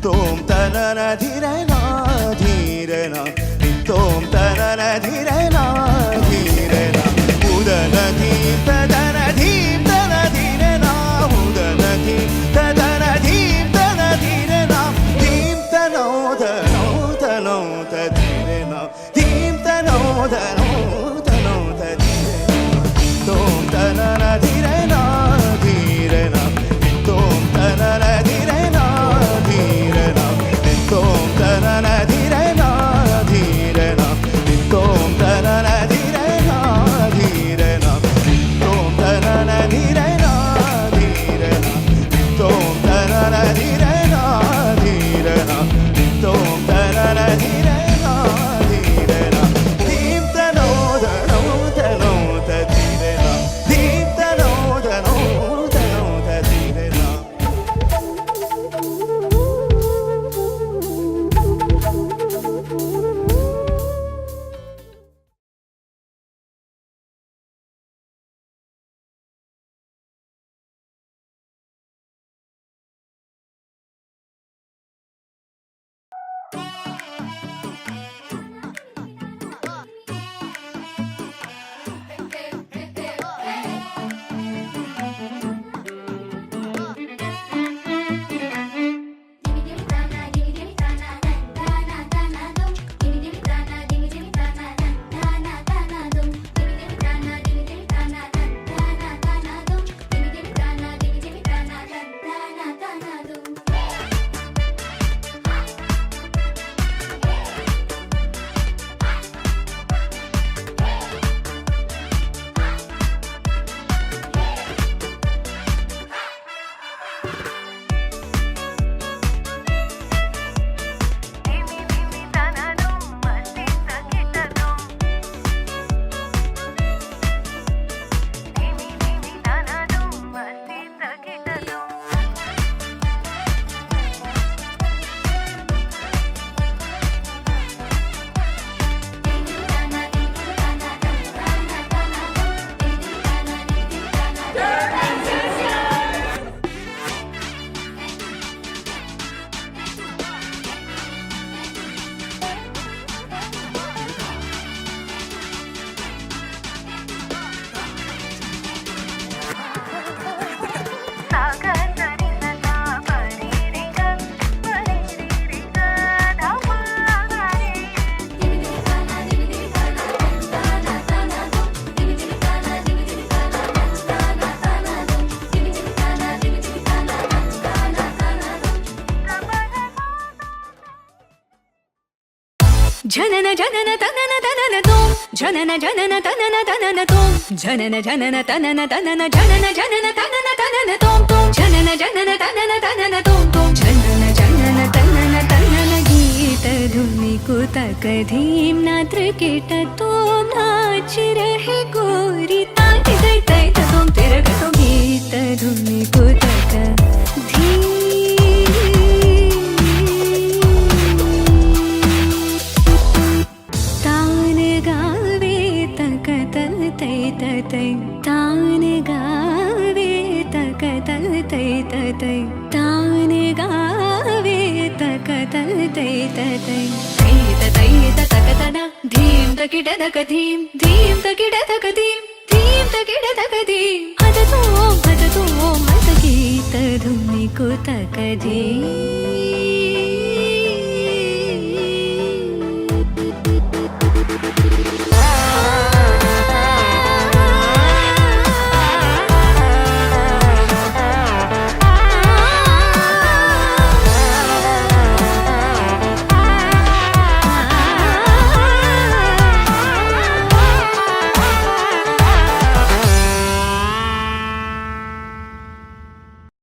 Tom tanana dhirena dhirena tom tanana dhirena dhirena udana dhim tadana dhim tana dhirena udana dhim tadana dhim tana dhirena dhim tano tano tano tadhirena dhim tano tano tano tadhirena tom tanana dhirena dhirena tom tanana dhirena tom tanana dhirena dhirena tom tanana dhirena dhirena tom tanana dhirena dhirena tom tanana dhirena dhirena tom tanana dhirena dhirena dim tano tano tano tadhirena dim tano tano tano tadhirena जनन जनन तनन तनन तोम जनन जनन तनन तनन तोम जनन जनन तनन तनन जनन जनन तनन तनन तोम तोम जनन जनन तनन तनन तोम तोम जनन जनन तनन तनन गीत धुनि कुतक धीम नात्र कीट तोम नाच रहे गोरी ताई तै तै तोम तिरक तो गीत धुनि कुतक धीम तान गावे तकतल तै तै तान गावे तकतल तै तै तै तकतना धीम तकिड तक धीम धीम तकिड तक धीम धीम तकिड तक धीम हद तो हद गीत धुनि कुतक धीम